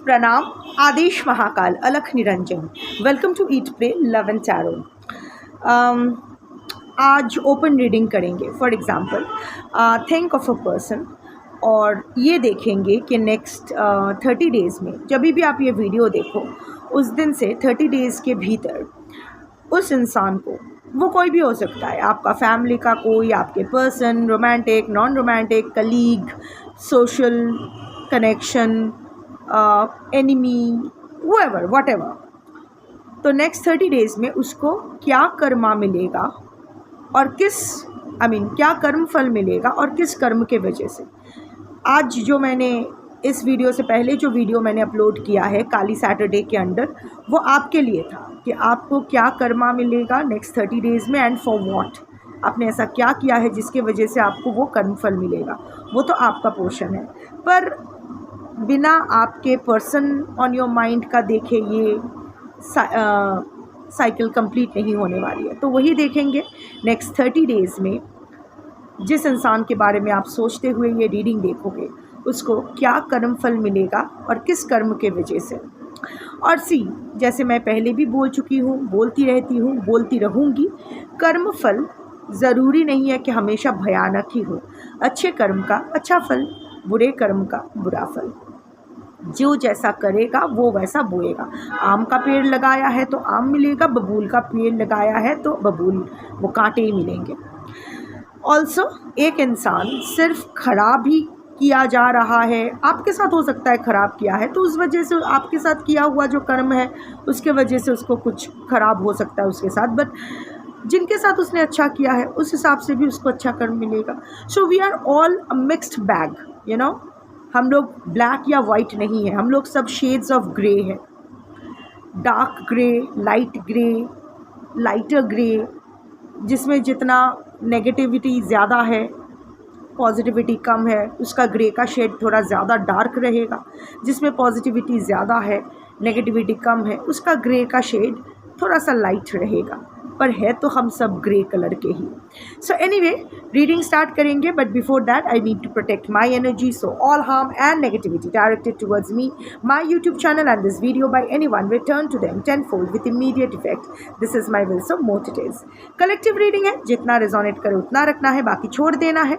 प्रणाम, आदेश Mahakal, Alakh Niranjan. Welcome to eat play love and tarot. आज ओपन रीडिंग करेंगे। For example, think of a person और ये देखेंगे कि नेक्स्ट 30 डेज़ में जब भी आप ये वीडियो देखो, उस दिन से 30 डेज़ के भीतर उस इंसान को, वो कोई भी हो सकता है, आपका फैमिली का कोई, आपके person, romantic, non romantic, colleague, social connection, enemy, whoever, whatever, तो नेक्स्ट 30 डेज़ में उसको क्या कर्मा मिलेगा और किस क्या कर्म फल मिलेगा और किस कर्म के वजह से। आज जो मैंने इस वीडियो से पहले जो वीडियो मैंने अपलोड किया है काली सैटरडे के अंडर, वो आपके लिए था कि आपको क्या कर्मा मिलेगा नेक्स्ट 30 डेज़ में एंड फॉर व्हाट। आपने ऐसा क्या किया है जिसके वजह से आपको वो कर्म फल मिलेगा, वो तो आपका पोर्शन है। पर बिना आपके पर्सन ऑन योर माइंड का देखे ये साइकिल कंप्लीट नहीं होने वाली है। तो वही देखेंगे नेक्स्ट 30 डेज़ में जिस इंसान के बारे में आप सोचते हुए ये रीडिंग देखोगे, उसको क्या कर्म फल मिलेगा और किस कर्म के वजह से। और जैसे मैं पहले भी बोल चुकी हूँ, बोलती रहती हूँ, बोलती रहूँगी, कर्म फल ज़रूरी नहीं है कि हमेशा भयानक ही हो। अच्छे कर्म का अच्छा फल, बुरे कर्म का बुरा फल। जो जैसा करेगा वो वैसा बोएगा। आम का पेड़ लगाया है तो आम मिलेगा, बबूल का पेड़ लगाया है तो बबूल, वो कांटे ही मिलेंगे। ऑल्सो एक इंसान सिर्फ खराब ही किया जा रहा है, आपके साथ हो सकता है खराब किया है, तो उस वजह से आपके साथ किया हुआ जो कर्म है उसके वजह से उसको कुछ खराब हो सकता है उसके साथ, बट जिनके साथ उसने अच्छा किया है उस हिसाब से भी उसको अच्छा कर्म मिलेगा। So we are all a mixed bag, you know. हम लोग ब्लैक या वाइट नहीं है, हम लोग सब शेड्स ऑफ ग्रे है। Dark grey, light grey, lighter grey, जिसमें जितना नेगेटिविटी ज़्यादा है, पॉजिटिविटी कम है, उसका ग्रे का शेड थोड़ा ज़्यादा डार्क रहेगा। जिसमें पॉजिटिविटी ज़्यादा है, नेगेटिविटी कम है, उसका ग्रे का शेड थोड़ा सा लाइट रहेगा। पर है तो हम सब ग्रे कलर के ही। सो एनीवे, रीडिंग स्टार्ट करेंगे, but before that I need to protect my energy. So all harm and negativity directed towards me, my YouTube channel and this video by anyone return to them tenfold with immediate effect. This is my will, so mote it is. Collective reading है, जितना resonate करे उतना रखना है, बाकी छोड़ देना है।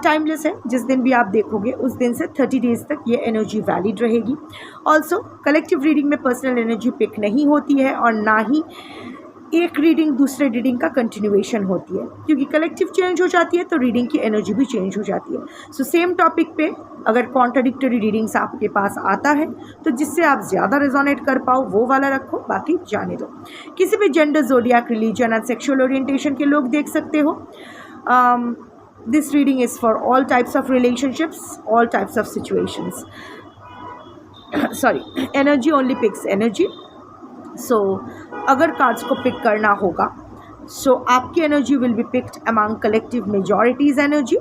टाइमलेस है, जिस दिन भी आप देखोगे उस दिन से 30 डेज़ तक ये एनर्जी वैलिड रहेगी। ऑल्सो कलेक्टिव रीडिंग में पर्सनल एनर्जी पिक नहीं होती है और ना ही एक रीडिंग दूसरे रीडिंग का कंटिन्यूएशन होती है, क्योंकि कलेक्टिव चेंज हो जाती है तो रीडिंग की एनर्जी भी चेंज हो जाती है। सो सेम टॉपिक पे अगर कॉन्ट्राडिक्टरी रीडिंग्स आपके पास आता है तो जिससे आप ज़्यादा रेजोनेट कर पाओ वो वाला रखो, बाकी जाने दो। किसी भी gender, zodiac, religion and sexual orientation के लोग देख सकते हो। This reading is for all types of relationships, all types of situations. Sorry, energy only picks energy. So अगर कार्ड्स को पिक करना होगा, सो आपकी energy will be picked among collective majority's energy.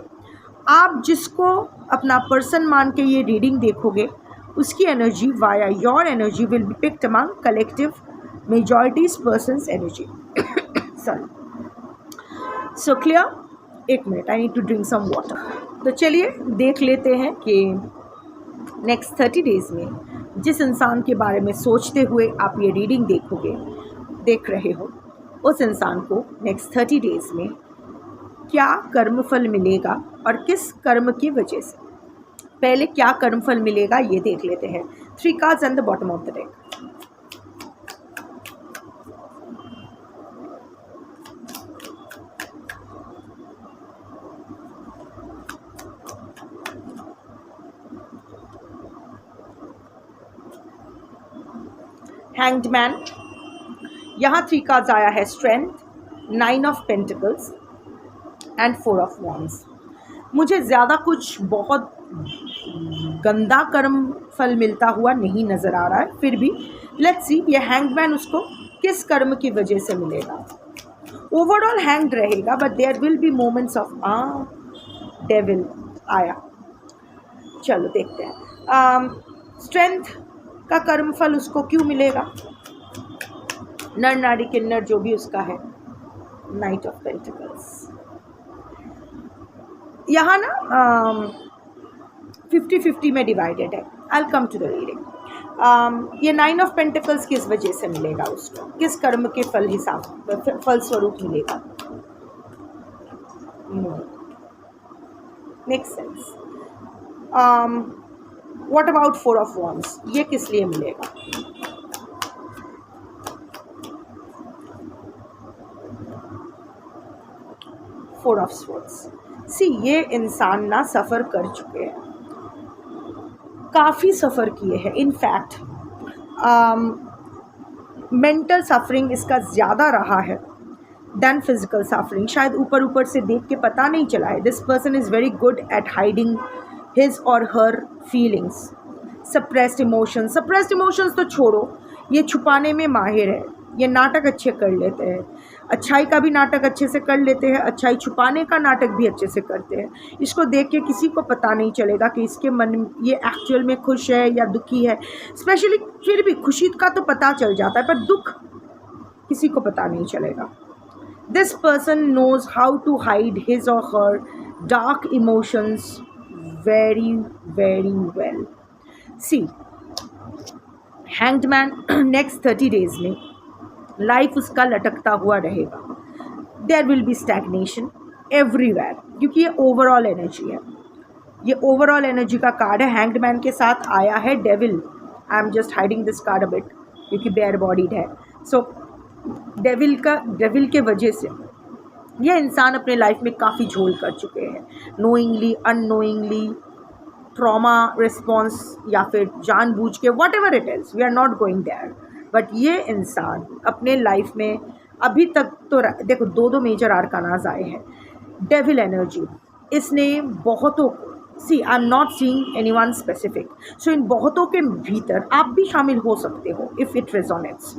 आप जिसको अपना पर्सन मान के ये रीडिंग देखोगे, उसकी energy via your energy will be picked among collective majority's person's energy. Sorry, so clear? एक minute, I need to drink some water. तो चलिए देख लेते हैं कि नेक्स्ट 30 डेज़ में जिस इंसान के बारे में सोचते हुए आप ये रीडिंग देख रहे हो, उस इंसान को नेक्स्ट 30 डेज़ में क्या कर्मफल मिलेगा और किस कर्म की वजह से। पहले क्या कर्मफल मिलेगा ये देख लेते हैं। 3 cards at the bottom of the deck. Hanged man, यहाँ 3 कार्ड्स आया है, strength, 9 of pentacles and 4 of wands. मुझे ज़्यादा कुछ बहुत गंदा कर्म फल मिलता हुआ नहीं नज़र आ रहा है, फिर भी लेट्स सी ये हैंग्ड मैन उसको किस कर्म की वजह से मिलेगा। ओवरऑल हैंग्ड रहेगा, but there will be moments of devil आया। चलो देखते हैं स्ट्रेंथ का कर्मफल उसको क्यों मिलेगा। नर नारी किन्नर जो भी उसका है, नाइट ऑफ पेंटिकल्स। यहाँ ना 50-50 में डिवाइडेड है। I will come to the reading. ये 9 ऑफ पेंटिकल्स किस वजह से मिलेगा उसको, किस कर्म के फल स्वरूप मिलेगा? Make sense. What about 4 of wands, ये किस लिए मिलेगा? Four of swords. सी, ये इंसान ना सफ़र कर चुके हैं, काफ़ी सफ़र किए हैं। इनफैक्ट मेंटल सफरिंग इसका ज़्यादा रहा है दैन फिजिकल सफरिंग। शायद ऊपर ऊपर से देख के पता नहीं चला है। This person is very good at hiding his or her feelings, suppressed emotions तो छोड़ो, ये छुपाने में माहिर है। ये नाटक अच्छे कर लेते हैं, अच्छाई का भी नाटक अच्छे से कर लेते हैं, अच्छाई छुपाने का नाटक भी अच्छे से करते हैं। इसको देख के किसी को पता नहीं चलेगा कि इसके मन ये एक्चुअल में खुश है या दुखी है। स्पेशली फिर भी खुशी का तो पता चल जाता है, पर दुख किसी को पता नहीं चलेगा। This person knows how to hide his or her dark emotions very very well. See, hanged man next 30 days में लाइफ उसका लटकता हुआ रहेगा। There will be stagnation everywhere, क्योंकि ये ओवरऑल एनर्जी है, ये ओवरऑल एनर्जी का कार्ड है। हैंग्ड मैन के साथ आया है devil. I am just hiding this card a bit क्योंकि बेयर बॉडीड है। सो डेविल के वजह से ये इंसान अपने लाइफ में काफ़ी झोल कर चुके हैं, नोइंगली अननोइंगली, ट्रॉमा रिस्पॉन्स या फिर जानबूझ के, whatever it is, we are not going there. But ये इंसान अपने लाइफ में अभी तक तो देखो, दो मेजर आर्कानाज आए हैं। डेविल एनर्जी, इसने बहुतों को, see I am not seeing anyone specific, so इन बहुतों के भीतर आप भी शामिल हो सकते हो if it resonates.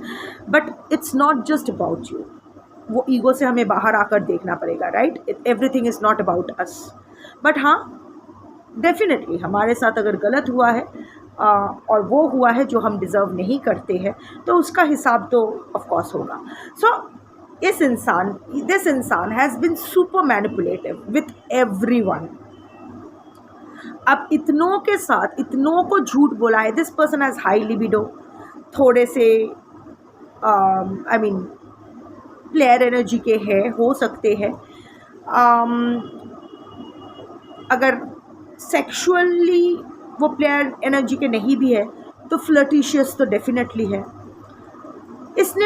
But it's not just about you, वो ईगो से हमें बाहर आकर देखना पड़ेगा, right? Everything is not about us. But हाँ, डेफिनेटली हमारे साथ अगर गलत हुआ है और वो हुआ है जो हम डिज़र्व नहीं करते हैं, तो उसका हिसाब तो ऑफ कोर्स होगा। सो दिस इंसान has been super manipulative with everyone. अब इतनों के साथ इतनों को झूठ बोला है। This person has high libido, थोड़े से आई मीन प्लेयर एनर्जी के हैं, हो सकते हैं। अगर सेक्सुअली वो प्लेयर एनर्जी के नहीं भी है तो फ्लर्टिशियस तो डेफिनेटली है। इसने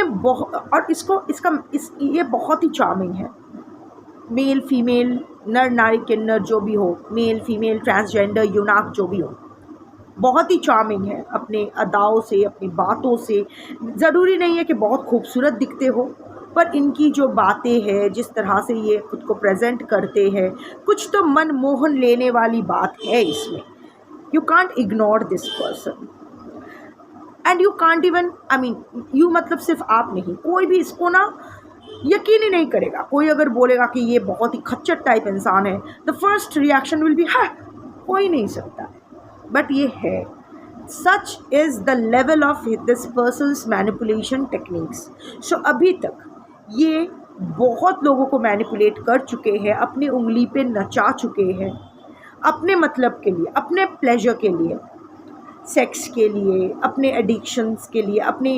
ये बहुत ही चार्मिंग है। मेल फीमेल, नर नारी किन्नर जो भी हो, मेल फीमेल ट्रांसजेंडर यूनाक जो भी हो, बहुत ही चार्मिंग है अपने अदाओं से, अपनी बातों से। ज़रूरी नहीं है कि बहुत खूबसूरत दिखते हो, पर इनकी जो बातें हैं, जिस तरह से ये खुद को प्रेजेंट करते हैं, कुछ तो मन मोहन लेने वाली बात है इसमें। You can't ignore this person and you can't even, I mean you मतलब सिर्फ आप नहीं, कोई भी इसको ना यकीन ही नहीं करेगा। कोई अगर बोलेगा कि ये बहुत ही खच्चर टाइप इंसान है, the first reaction will be हाँ, हो ही नहीं सकता। बट ये है, such is the level of this person's manipulation techniques. So अभी तक ये बहुत लोगों को मैनिपुलेट कर चुके हैं, अपनी उंगली पे नचा चुके हैं, अपने मतलब के लिए, अपने प्लेजर के लिए, सेक्स के लिए, अपने एडिक्शंस के लिए। अपनी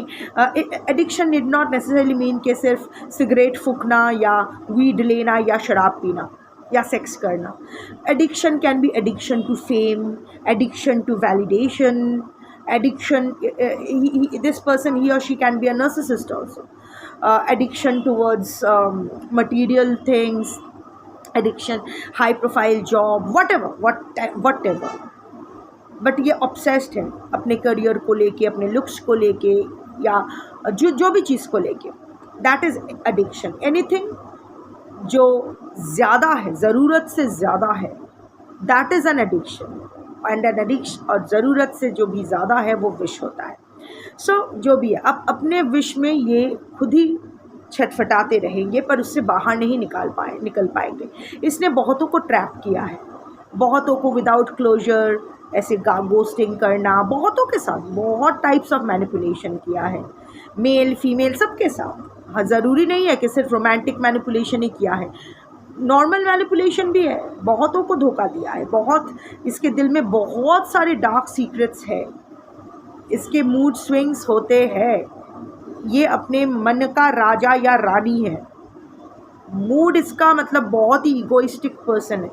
addiction did not necessarily mean कि सिर्फ सिगरेट फूकना या वीड लेना या शराब पीना या सेक्स करना। Addiction can be addiction to fame, addiction to validation, addiction, this person he or she can be a narcissist also, addiction towards material things, addiction, high profile job, whatever. But ये obsessed है अपने career को लेके, अपने looks को लेके, या जो भी चीज़ को लेके। That is addiction. एनीथिंग जो ज़्यादा है, ज़रूरत से ज़्यादा है, that is an addiction. And an addiction, और ज़रूरत से जो भी ज़्यादा है वो विश होता है। सो जो भी है, अब अपने विश में ये खुद ही छटफटाते रहेंगे, पर उससे बाहर नहीं निकल पाएंगे। इसने बहुतों को ट्रैप किया है, बहुतों को विदाउट क्लोजर ऐसे गोस्टिंग करना, बहुतों के साथ बहुत टाइप्स ऑफ मैनिपुलेशन किया है, मेल फीमेल सबके साथ। हाँ, ज़रूरी नहीं है कि सिर्फ रोमांटिक मैनिपुलेशन ही किया है, नॉर्मल मैनिपुलेशन भी है। बहुतों को धोखा दिया है, बहुत, इसके दिल में बहुत सारे डार्क सीक्रेट्स है। इसके मूड स्विंग्स होते हैं। ये अपने मन का राजा या रानी है। मूड इसका मतलब बहुत ही इगोइस्टिक पर्सन है।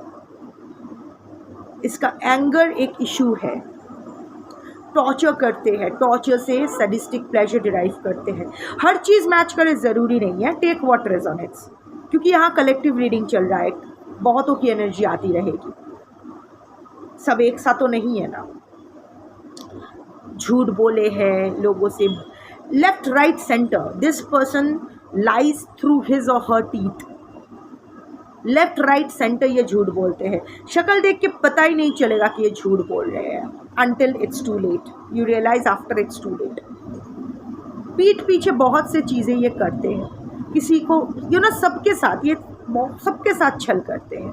इसका एंगर एक इशू है। टॉर्चर करते हैं, टॉर्चर से सैडिस्टिक प्लेजर डिराइव करते हैं। हर चीज़ मैच करे ज़रूरी नहीं है, टेक व्हाट रेजोनेट्स, क्योंकि यहाँ कलेक्टिव रीडिंग चल रहा है, बहुतों की एनर्जी आती रहेगी, सब एक साथ तो नहीं है ना। झूठ बोले हैं लोगों से, left right centre, this person lies through his or her teeth. Left right centre ये झूठ बोलते हैं। शक्ल देख के पता ही नहीं चलेगा कि ये झूठ बोल रहे हैं, until it's too late, you realize after it's too late। पीठ पीछे बहुत से चीज़ें ये करते हैं, किसी को सबके साथ, ये सबके साथ छल करते हैं।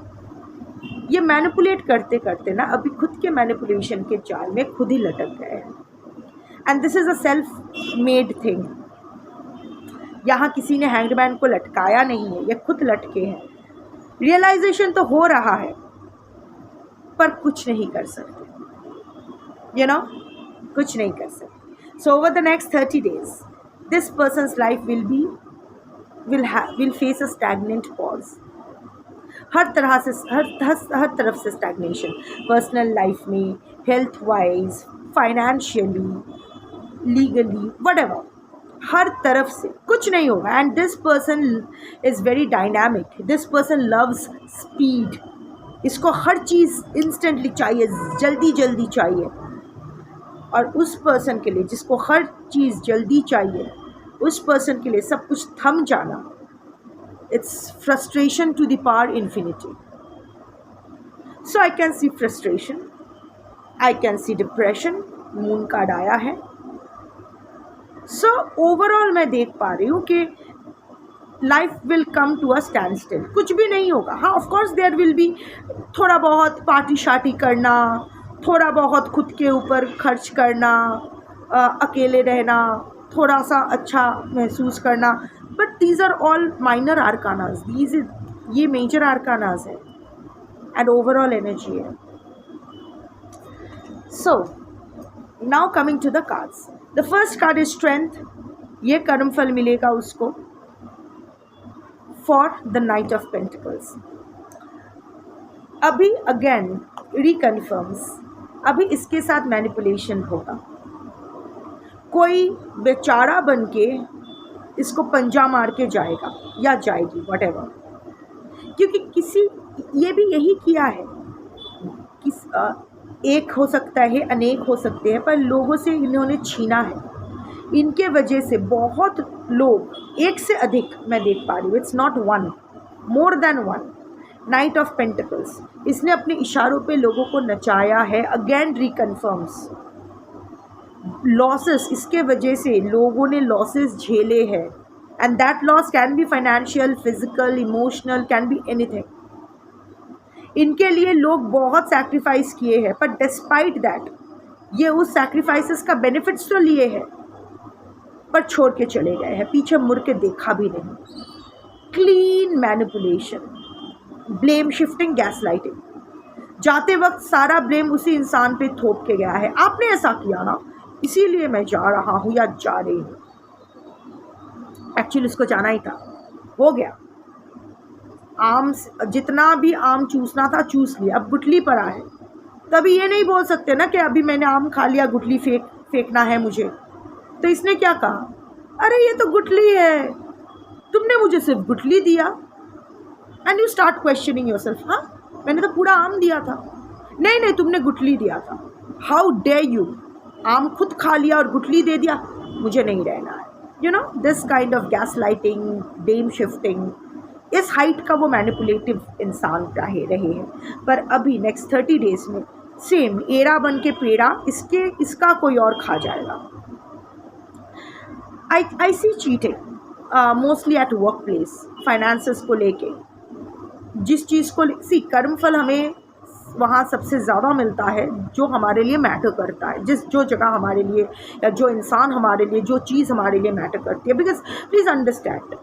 ये मैनिपुलेट करते करते ना अभी खुद के मैनिपुलेशन के जाल में खुद ही लटक गए हैं। And this is a self made thing. यहाँ किसी ने हैंगमैन को लटकाया नहीं है, ये खुद लटके हैं। रियलाइजेशन तो हो रहा है पर कुछ नहीं कर सकते, कुछ नहीं कर सकते। So over the next 30 days this person's life will face a stagnant pause. हर तरफ से स्टैग्नेशन, पर्सनल लाइफ में, health wise, financially, legally, whatever, हर तरफ से कुछ नहीं होगा। And this person is very dynamic. This person loves speed. इसको हर चीज़ इंस्टेंटली चाहिए, जल्दी जल्दी चाहिए। और उस पर्सन के लिए जिसको हर चीज़ जल्दी चाहिए, उस पर्सन के लिए सब कुछ थम जाना, it's frustration to the power infinity. So I can see frustration, I can see depression, moon card आया है। सो ओवरऑल मैं देख पा रही हूँ कि life will come to a standstill. कुछ भी नहीं होगा। हाँ, of course there will be थोड़ा बहुत पार्टी शार्टी करना, थोड़ा बहुत खुद के ऊपर खर्च करना, अकेले रहना, थोड़ा सा अच्छा महसूस करना, but these are all minor arcanas. ये मेजर आर्कानाज है एंड ओवरऑल एनर्जी है। So now coming to the cards. The first card is strength. ये कर्म फल मिलेगा उसको for the knight of pentacles. अभी अगेन रिकन्फर्म्स, अभी इसके साथ मैनिपुलेशन होगा। कोई बेचारा बन के इसको पंजा मार के जाएगा या जाएगी, व्हाटएवर, क्योंकि ये भी यही किया है। एक हो सकता है, अनेक हो सकते हैं, पर लोगों से इन्होंने छीना है। इनके वजह से बहुत लोग, एक से अधिक मैं देख पा रही हूँ, it's not one, more than one. Night of pentacles, इसने अपने इशारों पे लोगों को नचाया है। अगेन रिकन्फर्म्स लॉसेस, इसके वजह से लोगों ने लॉसेस झेले हैं and that loss can be financial, physical, emotional, can be anything. इनके लिए लोग बहुत सैक्रिफाइस किए हैं, पर डिस्पाइट दैट ये उस सैक्रिफाइसेस का बेनिफिट्स तो लिए हैं पर छोड़ के चले गए हैं, पीछे मुड़ के देखा भी नहीं। Clean manipulation, blame shifting, gas lighting. जाते वक्त सारा ब्लेम उसी इंसान पे थोप के गया है। आपने ऐसा किया ना, इसीलिए मैं जा रहा हूँ या जा रही हूँ। एक्चुअली उसको जाना ही था, हो गया। आम जितना भी आम चूसना था चूस लिया, अब गुठली पर आए। तभी ये नहीं बोल सकते ना कि अभी मैंने आम खा लिया, गुठली फेंकना है मुझे। तो इसने क्या कहा, अरे ये तो गुठली है, तुमने मुझे सिर्फ गुठली दिया। And you start questioning yourself, हाँ मैंने तो पूरा आम दिया था। नहीं, तुमने गुठली दिया था। हाउ डेयर यू, आम खुद खा लिया और गुठली दे दिया, मुझे नहीं रहना है। This kind of gaslighting, blame shifting, इस हाइट का वो मैनिपुलेटिव इंसान रहे हैं। पर अभी नेक्स्ट 30 days में सेम एरा बन के पेड़ा इसका कोई और खा जाएगा। I see cheating mostly at workplace, finances को लेके। जिस चीज़ को कर्म फल हमें वहाँ सबसे ज़्यादा मिलता है जो हमारे लिए मैटर करता है, जो जगह हमारे लिए या जो इंसान हमारे लिए, जो चीज़ हमारे लिए मैटर करती है। बिकॉज प्लीज़ अंडरस्टैंड,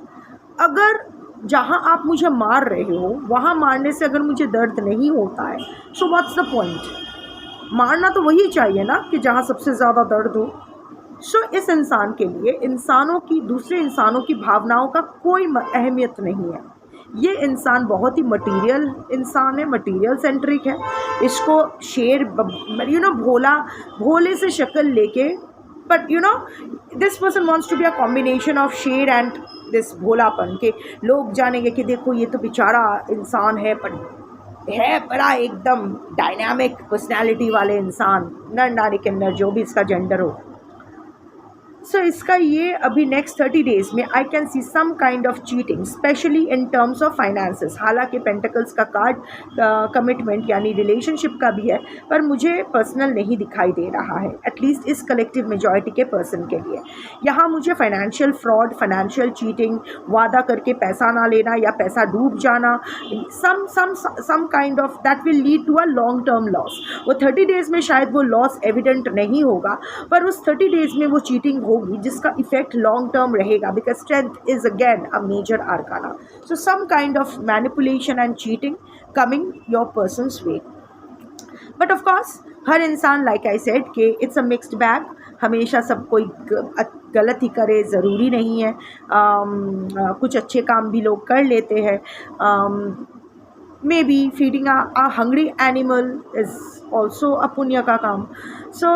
अगर जहाँ आप मुझे मार रहे हो वहाँ मारने से अगर मुझे दर्द नहीं होता है, सो व्हाट्स द पॉइंट। मारना तो वही चाहिए ना कि जहाँ सबसे ज़्यादा दर्द हो। सो इस इंसान के लिए इंसानों की, दूसरे इंसानों की भावनाओं का कोई अहमियत नहीं है। ये इंसान बहुत ही मटीरियल इंसान है, मटीरियल सेंट्रिक है। इसको शेर भोले से शक्ल लेके, but this person wants to be a combination of शेर एंड दिस भोलापन, के लोग जानेंगे कि देखो ये तो बेचारा इंसान है, पर है बड़ा एकदम डायनामिक पर्सनैलिटी वाले इंसान, नर नारी किन्नर जो भी इसका जेंडर हो। सो इसका ये अभी नेक्स्ट 30 डेज में I can see some kind of cheating, specially in terms of finances. हालांकि पेंटिकल्स का कार्ड कमिटमेंट यानी रिलेशनशिप का भी है, पर मुझे पर्सनल नहीं दिखाई दे रहा है, एटलीस्ट इस कलेक्टिव मेजॉरिटी के पर्सन के लिए। यहाँ मुझे फाइनेंशियल फ्रॉड, फाइनेंशियल चीटिंग, वादा करके पैसा ना लेना या पैसा डूब जाना, some kind of that will lead to a long term loss. वो 30 डेज में शायद वो लॉस एविडेंट नहीं होगा, पर उस 30 डेज में वो चीटिंग होगी जिसका इफेक्ट लॉन्ग टर्म रहेगा, because strength is again a major arcana. So some kind of manipulation and cheating coming your person's way. But of course हर इंसान, लाइक आई सेड, कि इट्स अ मिक्स्ड बैग। हमेशा सब कोई गलत ही करे ज़रूरी नहीं है। कुछ अच्छे काम भी लोग कर लेते हैं। May be feeding a hungry animal is also a पुण्य का काम। सो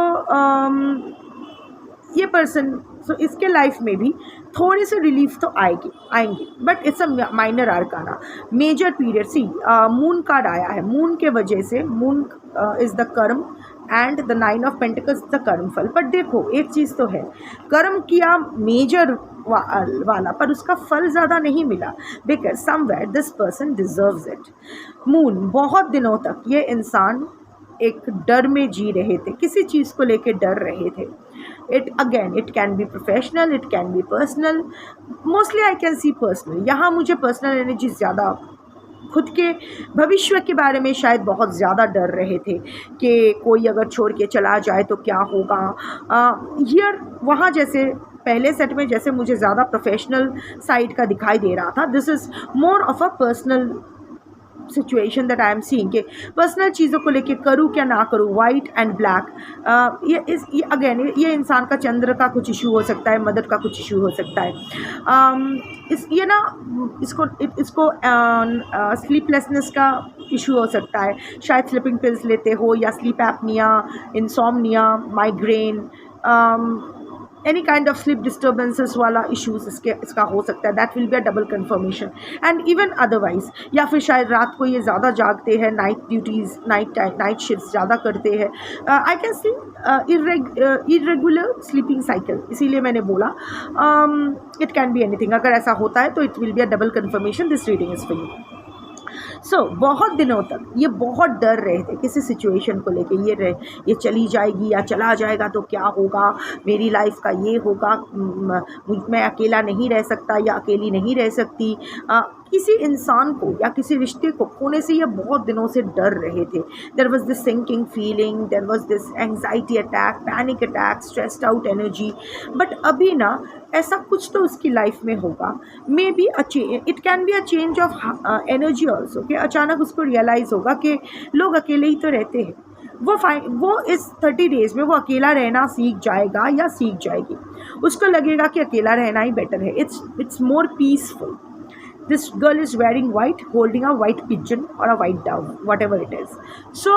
ये पर्सन, सो इसके लाइफ में भी थोड़ी सी रिलीफ तो आएंगी, but it's a minor arcana. Major period, see moon card आया है, मून के वजह से, moon is the karma and the 9 of pentacles the karma phal. But देखो एक चीज़ तो है, कर्म किया मेजर वाला, पर उसका फल ज़्यादा नहीं मिला, because somewhere this person deserves it. Moon, बहुत दिनों तक ये इंसान एक डर में जी रहे थे, किसी चीज़ को लेके डर रहे थे। It can be professional, it can be personal, mostly I can C personal. यहाँ मुझे पर्सनल एनर्जी ज़्यादा, खुद के भविष्य के बारे में शायद बहुत ज़्यादा डर रहे थे कि कोई अगर छोड़ के चला जाए तो क्या होगा। हियर वहाँ जैसे पहले सेट में जैसे मुझे ज़्यादा प्रोफेशनल साइड का दिखाई दे रहा था, this is more of a personal situation that I am seeing, के पर्सनल चीज़ों को लेके करूँ क्या ना करूँ, वाइट एंड ब्लैक। ये अगेन ये इंसान का चंद्र का कुछ इशू हो सकता है, मदर का कुछ इशू हो सकता है। इसको स्लीपलेसनेस का इशू हो सकता है, शायद स्लीपिंग पिल्स लेते हो, या sleep apnea, insomnia, migraine, any kind of sleep disturbances वाला इश्यूज़ इसका हो सकता है। That will be a double confirmation. And even otherwise, या फिर शायद रात को ये ज़्यादा जागते हैं, नाइट ड्यूटीज़, नाइट शिफ्ट ज़्यादा करते हैं। आई can C irregular sleeping cycle, इसीलिए मैंने बोला इट कैन बी एनीथिंग। अगर ऐसा होता है तो it will be a double confirmation, this reading is for you. So बहुत दिनों तक ये बहुत डर रहे थे किसी सिचुएशन को लेके, ये चली जाएगी या चला जाएगा तो क्या होगा, मेरी लाइफ का ये होगा, मैं अकेला नहीं रह सकता या अकेली नहीं रह सकती। किसी इंसान को या किसी रिश्ते को खोने से ये बहुत दिनों से डर रहे थे। There was this sinking feeling, there was this anxiety attack, panic attack, stressed out energy. But अभी ना ऐसा कुछ तो उसकी लाइफ में होगा, maybe it can be a change of energy also, कि अचानक उसको रियलाइज़ होगा कि लोग अकेले ही तो रहते हैं। वो इस 30 डेज़ में वो अकेला रहना सीख जाएगा या सीख जाएगी। उसको लगेगा कि अकेला रहना ही बेटर है, it's more peaceful. This girl is wearing white, holding a white pigeon or a white dove, whatever it is. So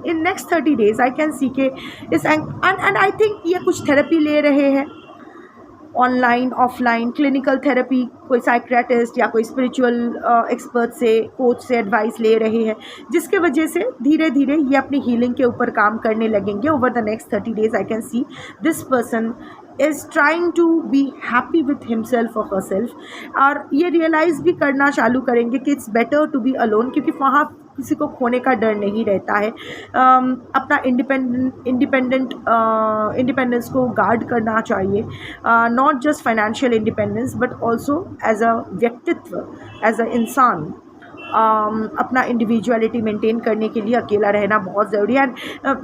in next 30 days I can see के इस and I think ये कुछ थेरेपी ले रहे हैं, online offline clinical therapy, कोई psychiatrist या कोई स्पिरिचुअल एक्सपर्ट से, कोच से एडवाइस ले रहे हैं, जिसके वजह से धीरे धीरे ये अपनी हीलिंग के ऊपर काम करने लगेंगे। Over the next 30 days I can see this person is trying to be happy with himself और हरसेल्फ, और ये रियलाइज़ भी करना चालू करेंगे कि it's better to be alone, क्योंकि वहाँ किसी को खोने का डर नहीं रहता है। अपना इंडिपेंडेंस को गार्ड करना चाहिए, not just financial independence but also as a vyaktitva, as अ इंसान। अपना इंडिविजुअलिटी मेंटेन करने के लिए अकेला रहना बहुत ज़रूरी है। And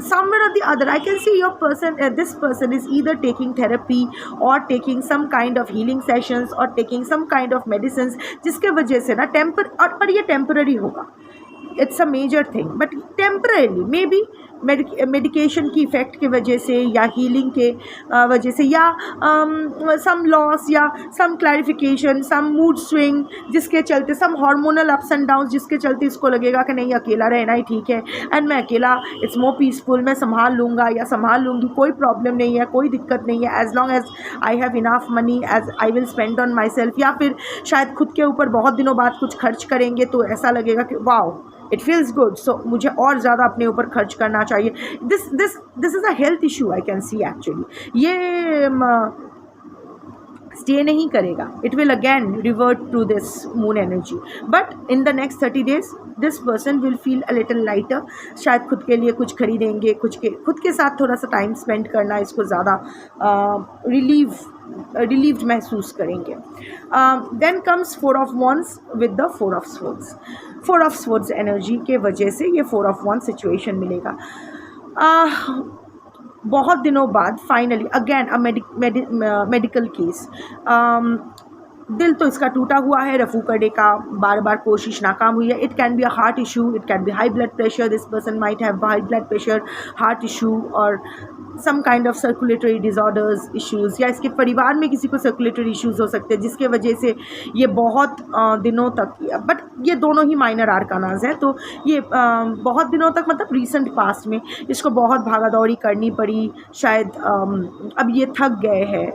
somewhere or the other I can see your person, this person is either taking therapy or taking some kind of healing sessions or taking some kind of medicine, जिसके वजह से ना पर ये टेम्पररी होगा। It's a major thing but temporarily, maybe medication की effect की वजह से या हीलिंग के वजह से या सम लॉस या सम क्लैरिफिकेशन, सम मूड स्विंग जिसके चलते, सम हार्मोनल अप्स एंड डाउन्स जिसके चलते इसको लगेगा कि नहीं अकेला रहना ही ठीक है एंड मैं अकेला इट्स मोर पीसफुल, मैं संभाल लूँगा या संभाल लूँगी, कोई प्रॉब्लम नहीं है, कोई दिक्कत नहीं है, as long as I have enough money as I will spend on myself. या फिर शायद खुद के ऊपर बहुत दिनों बाद कुछ खर्च करेंगे तो ऐसा लगेगा कि wow it feels good, so मुझे और ज़्यादा अपने ऊपर खर्च करना चाहिए। This is a health issue I can see actually. ये स्टे नहीं करेगा, it will again revert to this moon energy, but in the next 30 days this person will feel a little lighter. शायद खुद के लिए कुछ खरीदेंगे, खुद के साथ थोड़ा सा टाइम स्पेंड करना, इसको ज़्यादा रिलीव्ड महसूस करेंगे। Then comes 4 of Wands with the 4 of Swords। 4 of Swords energy के वजह से ये 4 of Wands सिचुएशन मिलेगा। बहुत दिनों बाद finally again a medical case, दिल तो इसका टूटा हुआ है, रफू करने का बार बार कोशिश नाकाम हुई है। It can be a heart issue, it can be high blood pressure, this person might have high blood pressure, heart issue or some kind of circulatory disorders issues, या इसके परिवार में किसी को सर्कुलेटरी इश्यूज़ हो सकते हैं जिसके वजह से ये बहुत दिनों तक, बट ये दोनों ही माइनर आर्कानाज है, तो ये बहुत दिनों तक मतलब रीसेंट पास्ट में इसको बहुत भागा दौड़ी करनी पड़ी। शायद अब ये थक गए हैं।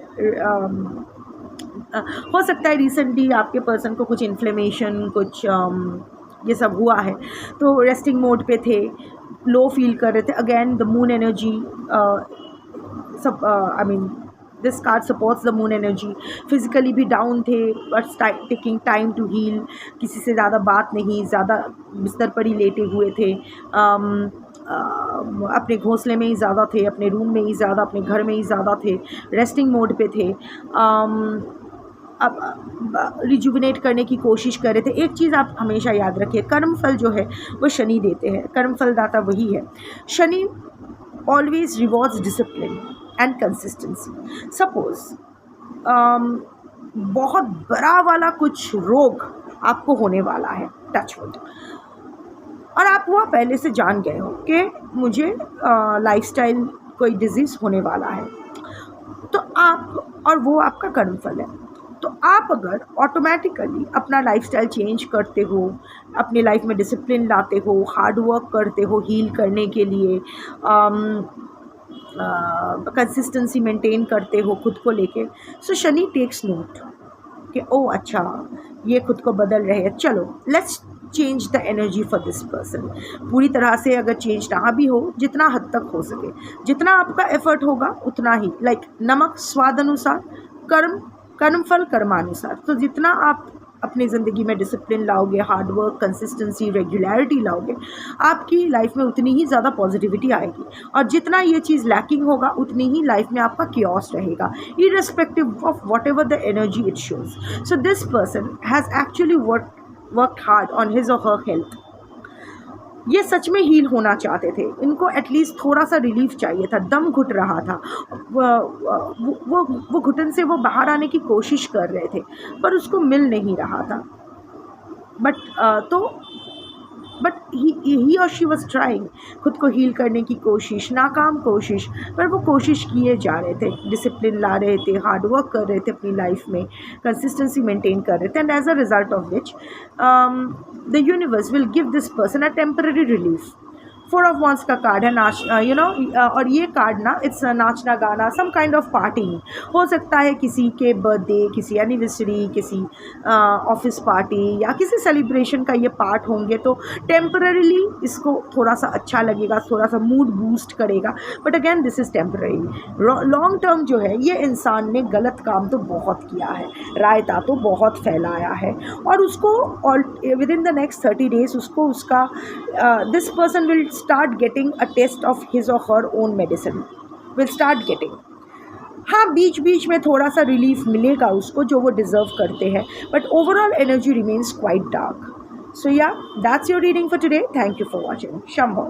हो सकता है रिसेंटली आपके पर्सन को कुछ इन्फ्लेमेशन, कुछ ये सब हुआ है, तो रेस्टिंग मोड पे थे, लो फील कर रहे थे। अगेन द मून एनर्जी सब I mean this card supports the moon energy. Physically भी डाउन थे but taking time to heal, किसी से ज़्यादा बात नहीं, ज़्यादा बिस्तर पर ही लेटे हुए थे, अपने घोंसले में ही ज़्यादा थे, अपने रूम में ही ज़्यादा, अपने घर में ही ज़्यादा थे, रेस्टिंग मोड पे थे। अब रिजुविनेट करने की कोशिश कर रहे थे। एक चीज़ आप हमेशा याद रखिए, कर्मफल जो है वो शनि देते हैं, कर्मफल दाता वही है। Shani always rewards discipline and consistency. Suppose बहुत बड़ा वाला कुछ रोग आपको होने वाला है, टच वुड, और आप वह पहले से जान गए हो कि मुझे लाइफस्टाइल कोई डिजीज़ होने वाला है, तो आप, और वो आपका कर्मफल है, तो आप अगर ऑटोमेटिकली अपना लाइफस्टाइल चेंज करते हो, अपनी लाइफ में डिसिप्लिन लाते हो, हार्ड वर्क करते हो हील करने के लिए, कंसिस्टेंसी मेंटेन करते हो खुद को लेके, सो शनि टेक्स नोट कि ओ अच्छा ये खुद को बदल रहे हैं, चलो let's change the energy for this person. पूरी तरह से अगर चेंज ना भी हो, जितना हद तक हो सके, जितना आपका एफर्ट होगा उतना ही, लाइक नमक स्वाद अनुसार, कर्मफल कर्मानुसार। तो जितना आप अपनी ज़िंदगी में डिसिप्लिन लाओगे, हार्ड वर्क, कंसिस्टेंसी, रेगुलरिटी लाओगे, आपकी लाइफ में उतनी ही ज़्यादा पॉजिटिविटी आएगी, और जितना ये चीज़ लैकिंग होगा उतनी ही लाइफ में आपका कियोस रहेगा, irrespective of what ever the energy it shows. So this person has actually worked hard on his or her health. ये सच में हील होना चाहते थे, इनको एटलीस्ट थोड़ा सा रिलीफ चाहिए था, दम घुट रहा था, वो घुटन से वो बाहर आने की कोशिश कर रहे थे पर उसको मिल नहीं रहा था। But he or she was trying, खुद को हील करने की कोशिश, नाकाम कोशिश, पर वो कोशिश किए जा रहे थे, डिसिप्लिन ला रहे थे, हार्ड वर्क कर रहे थे अपनी लाइफ में, कंसिस्टेंसी मेंटेन कर रहे थे, and as a result of which the universe will give this person a temporary relief. 4 of Wands का कार्ड है, नाच और ये कार्ड ना इट्स नाचना गाना, सम काइंड ऑफ पार्टिंग हो सकता है, किसी के बर्थडे, किसी एनिवर्सरी, किसी ऑफिस पार्टी या किसी सेलिब्रेशन का ये पार्ट होंगे, तो टेम्पररीली इसको थोड़ा सा अच्छा लगेगा, थोड़ा सा मूड बूस्ट करेगा, but again this is temporary. Long term जो है, ये इंसान ने गलत काम तो बहुत किया है, रायता तो बहुत फैलाया है, और उसको with in the next 30 days उसको उसका this person will start getting a taste of his or her own medicine, will start getting। हाँ, बीच बीच में थोड़ा सा रिलीफ मिलेगा उसको जो वो डिज़र्व करते हैं, but overall energy remains quite dark. So या that's your reading for today. Thank you for watching. Shambho.